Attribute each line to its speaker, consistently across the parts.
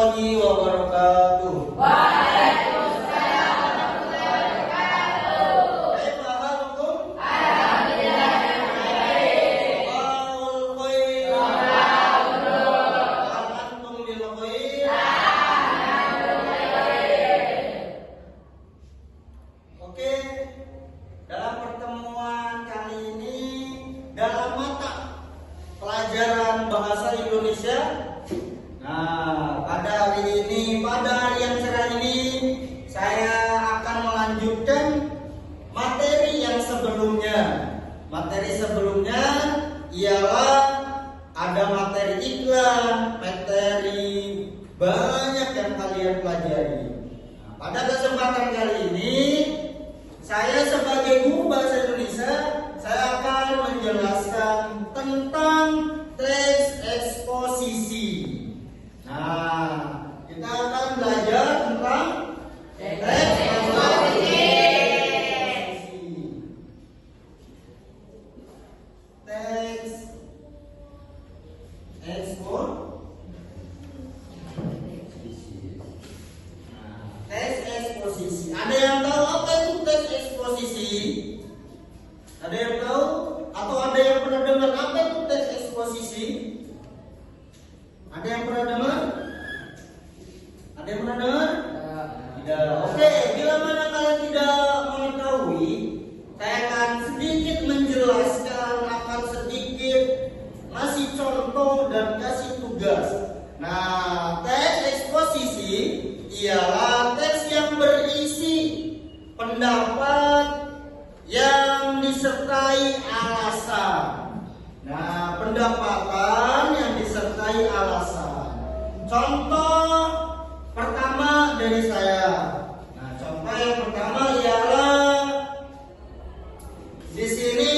Speaker 1: warahmatullahi wabarakatuh.
Speaker 2: Waalaikumsalam warahmatullahi wabarakatuh.
Speaker 1: Kaifa halukum?
Speaker 2: Alhamdulillah baik.
Speaker 1: Wal khair. Hal antum bil khair? Oke, dalam pertemuan kali ini dalam mata pelajaran bahasa Indonesia. Nah, pada hari ini, pada hari yang cerah ini, saya akan melanjutkan materi yang sebelumnya. Materi sebelumnya ialah ada materi iklan, materi banyak yang kalian pelajari. Nah, pada kesempatan kali ini, saya sebagai guru bahasa Indonesia, saya akan menjelaskan tentang teks eksposisi. Nah, kita akan belajar tentang teks eksposisi. Teks eksposisi. Nah, teks eksposisi. Ada yang tahu apa itu teks eksposisi? Ada yang tahu? Atau ada yang pernah dengar apa itu teks eksposisi? Ada yang pernah dengar? Ada yang pernah dengar? Tidak. Oke, bila mana kalian tidak mengetahui, saya akan sedikit menjelaskan, akan sedikit ngasih contoh dan kasih tugas. Nah, teks eksposisi ialah teks yang berisi pendapat yang disertai alasan. Nah, pendapatan yang disertai alasan. Contoh pertama dari saya. Nah, contoh yang pertama ialah di sini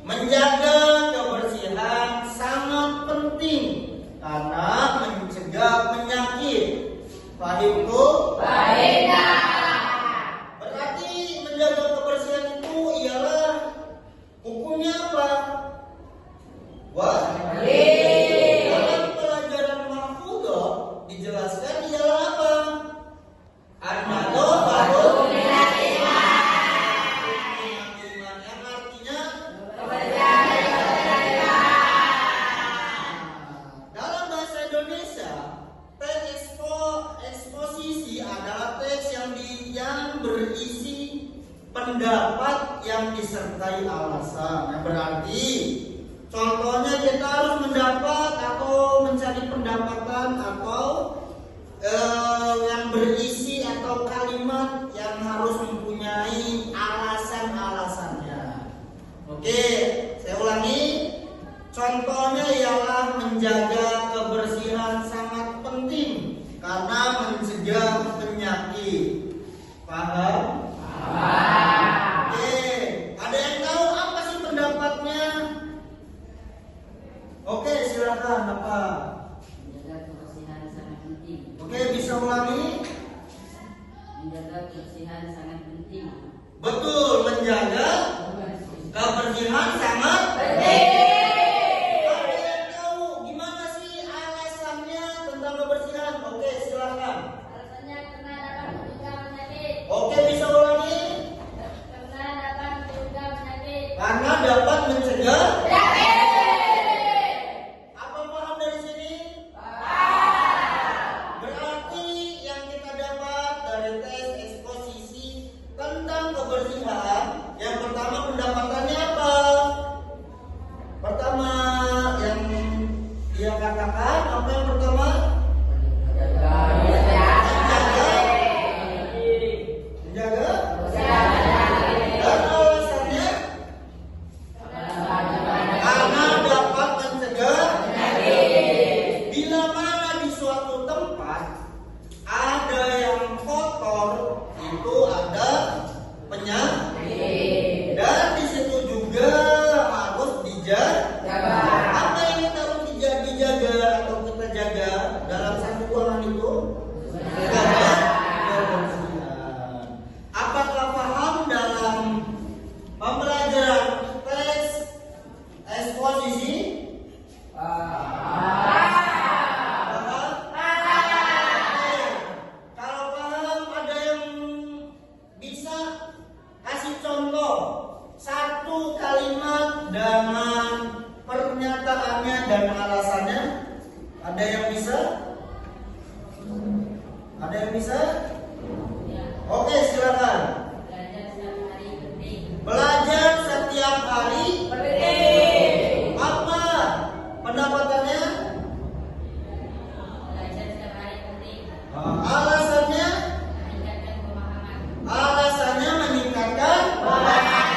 Speaker 1: menjaga kebersihan sangat penting karena mencegah penyakit. Paham Bu?
Speaker 2: Baik.
Speaker 1: Berarti menjaga kebersihan itu ialah hukumnya apa? Wajib. Dalam pelajaran mahfudz dijelaskan ialah apa? An-nadhafatu minal iman. Yang artinya dalam bahasa Indonesia, teks eksposisi adalah teks yang berisi pendapat yang disertai alasan. Yang berarti contohnya kita harus mendapat atau mencari pendapatan atau yang berisi atau kalimat yang harus mempunyai alasan-alasannya. Oke, saya ulangi. Contohnya ialah menjaga kebersihan sangat penting karena mencegah penyakit. Paham? Oke, ada yang tahu apa sih pendapatnya? Oke, silakan Bapak.
Speaker 3: Menjaga kebersihan sangat penting.
Speaker 1: Oke, bisa ulangi?
Speaker 3: Menjaga kebersihan sangat penting.
Speaker 1: Betul, menjaga kebersihan sangat
Speaker 2: Penting.
Speaker 1: Ada yang tahu gimana sih alasannya tentang kebersihan? Oke, silakan.
Speaker 2: Alasannya karena dapat mencegah penyakit.
Speaker 1: Oke, bisa ulangi?
Speaker 2: Karena dapat mencegah penyakit.
Speaker 1: Karena dapat mencegah.
Speaker 2: Penyakit.
Speaker 1: Apa paham dari sini? Berarti yang kita dapat dari tes eksposisi tentang kebersihan, yang pertama pendapatannya apa? Oke, silakan.
Speaker 3: Belajar setiap hari penting.
Speaker 1: Belajar setiap hari penting. Apa pendapatannya?
Speaker 3: Belajar setiap hari penting.
Speaker 1: Alasannya?
Speaker 3: Meningkatkan pemahaman.
Speaker 1: Alasannya meningkatkan pemahaman.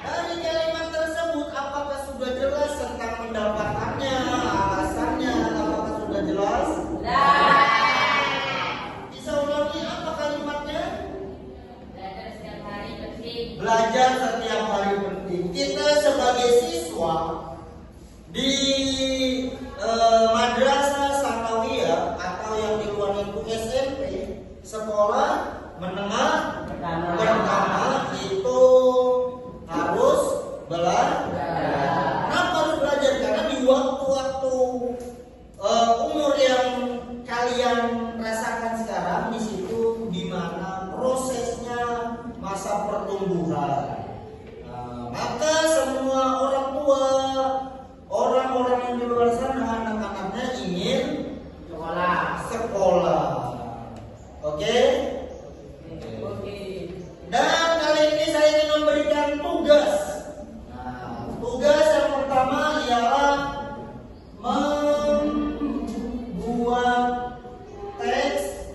Speaker 1: Dari kalimat tersebut, apakah sudah jelas tentang pendapatannya? Alasannya, apakah sudah jelas? Bisa ulangi apa kalimatnya?
Speaker 3: Belajar setiap hari penting.
Speaker 1: Belajar setiap hari penting. Kita sebagai siswa di madrasah sanawiyah atau yang di luar itu SMP, sekolah menengah pertama itu harus belajar. Kenapa harus belajar? Karena di waktu-waktu umur yang kalian rasakan sekarang, di situ di mana prosesnya masa pertumbuhan. Maka semua orang tua, orang-orang yang di luar sana, anak-anaknya ingin sekolah. Oke? Dan kali ini saya ingin memberikan tugas. Tugas yang pertama ialah membuat teks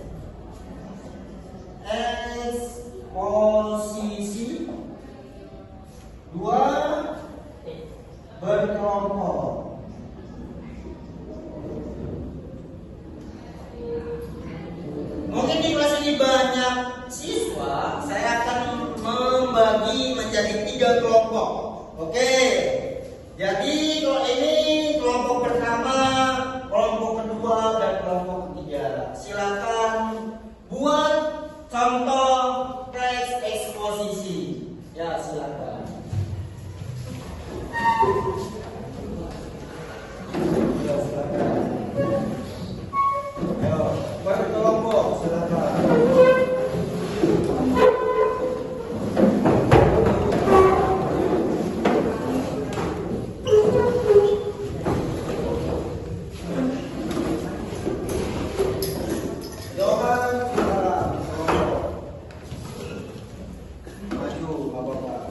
Speaker 1: eksposisi 2 berkelompok. Mungkin di kelas ini banyak siswa, saya akan membagi menjadi 3 kelompok. Oke. Jadi kalau ini kelompok pertama, kelompok kedua, dan kelompok ketiga. Silakan buat contoh teks eksposisi. Ya, silakan. Ya, silakan. Ayo, berkelompok, silakan. Johan, silakan. Maju, Bapak.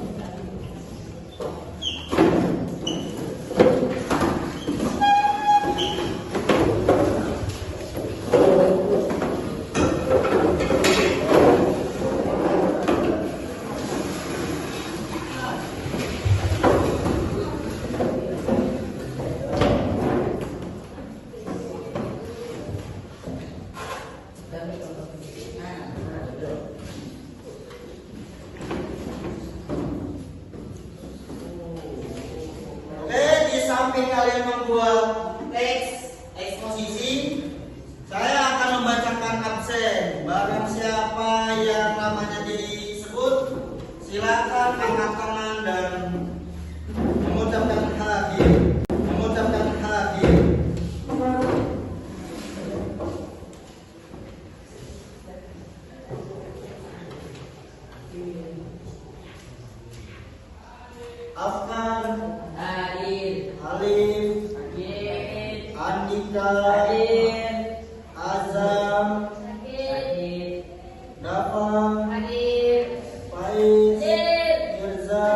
Speaker 1: Oke, di samping kalian membuat teks eksposisi, saya akan membacakan absen. Barang siapa yang namanya disebut, silakan angkat tangan dan mengucapkan hadir. Mengucapkan hadir. Afgan,
Speaker 3: Hadir.
Speaker 1: Alif,
Speaker 3: Hadir.
Speaker 1: Andika,
Speaker 3: Hadir.
Speaker 1: Azam,
Speaker 3: Hadir.
Speaker 1: Dafa,
Speaker 2: Hadir.
Speaker 1: Faiz,
Speaker 2: Hadir.
Speaker 1: Mirza,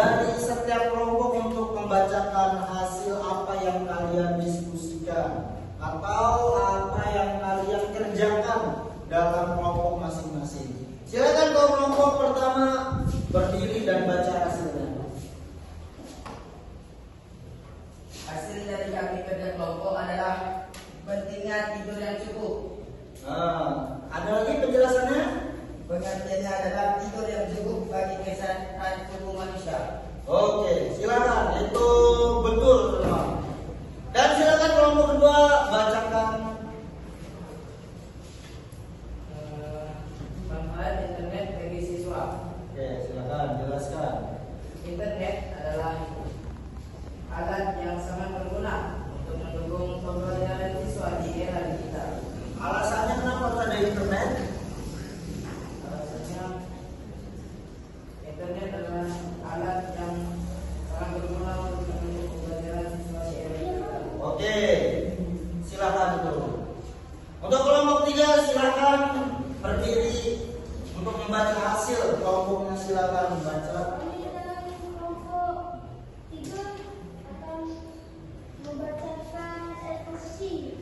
Speaker 1: dari setiap kelompok untuk membacakan hasil apa yang kalian diskusikan atau apa yang kalian kerjakan dalam kelompok masing-masing. Silakan kelompok pertama berdiri dan baca hasilnya.
Speaker 3: Hasil dari kami kerja kelompok adalah pentingnya tidur yang cukup.
Speaker 1: Ada lagi penjelasannya?
Speaker 3: Pengertiannya adalah tidur yang cukup bagi kesehatan tubuh manusia.
Speaker 1: Oke, silakan. Itu betul semua. Dan silakan kelompok kedua bacakan.
Speaker 3: Manfaat internet bagi siswa.
Speaker 1: Oke, silakan jelaskan.
Speaker 3: Internet adalah alat yang sangat berguna untuk mendukung pembelajaran siswa di era digital.
Speaker 1: Alasannya kenapa harus ada internet?
Speaker 3: Alasannya internet adalah alat yang sangat berguna untuk mendukung pembelajaran siswa di era digital.
Speaker 1: Oke, silakan itu. Untuk kelompok 3 silakan berdiri untuk membaca hasil. Kelompoknya silakan membaca.
Speaker 2: Kami dalam kelompok 3 akan membacakan eksposisi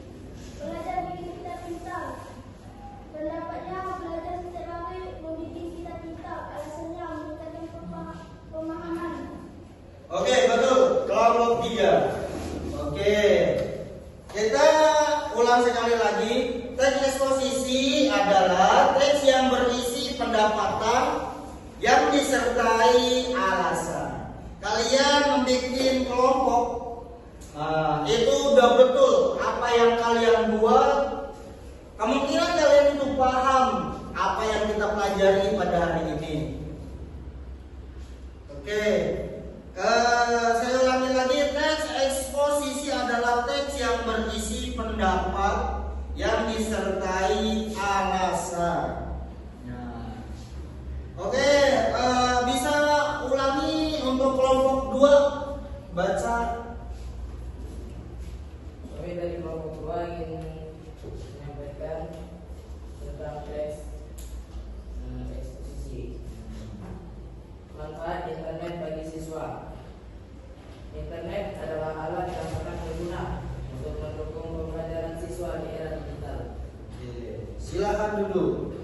Speaker 2: belajar bikin kita pintar. Pendapatnya belajar setiap hari membikin kita pintar. Alasannya meningkatkan pemahaman.
Speaker 1: Oke, betul. Kelompok 3. Oke. Kita ulang sekali lagi. Teks eksposisi adalah teks yang berisi pendapatan yang disertai alasan. Kalian membuat kelompok, itu udah betul apa yang kalian buat. Kemungkinan kalian itu paham apa yang kita pelajari pada hari ini. Oke, saya ulangi lagi. Teks eksposisi adalah teks yang berisi pendapat yang disertai alasan. Nah, oke, bisa ulangi untuk kelompok 2 baca.
Speaker 3: Kami dari kelompok 2 ingin menyampaikan tentang teks eksposisi. Manfaat internet bagi siswa. Internet adalah alat yang sangat berguna untuk mendukung pembelajaran siswa di era digital.
Speaker 1: Silakan dulu.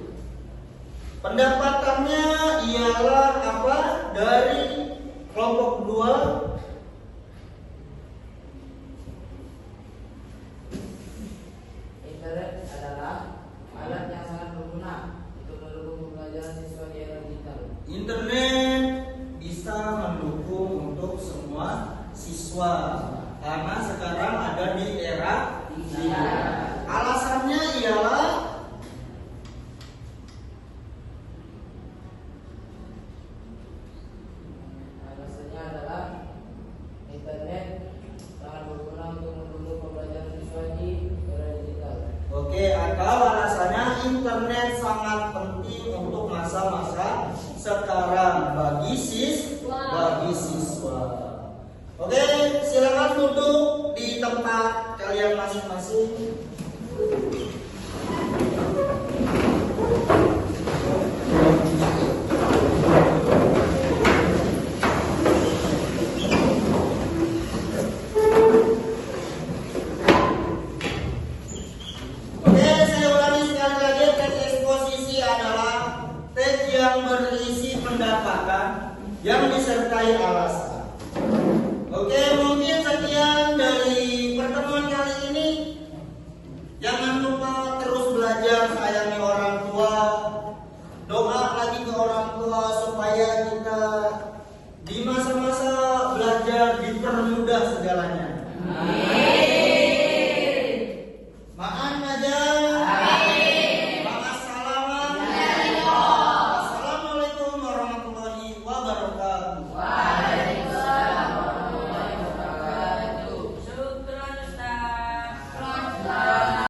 Speaker 1: Pendapatannya ialah apa dari kelompok 2?
Speaker 3: Internet adalah alat yang sangat berguna untuk mendukung pembelajaran siswa di era digital.
Speaker 1: Internet bisa mendukung untuk semua siswa karena sekarang ada di era digital. Alasannya ialah
Speaker 3: adalah internet sangat berguna untuk mendukung pembelajaran siswa di era digital.
Speaker 1: oke, atau alasannya internet sangat penting untuk masa-masa sekarang bagi siswa. Oke, silakan duduk di tempat kalian masing-masing. Oke, saya ulangi sekali lagi. Teks eksposisi adalah teks yang berisi pendapatan yang disertai alasan. Oke, mungkin sekian dari pertemuan kali ini. Jangan lupa terus belajar, sayangi orang tua. Doa lagi ke orang tua supaya kita di masa-masa belajar dipermudah segalanya.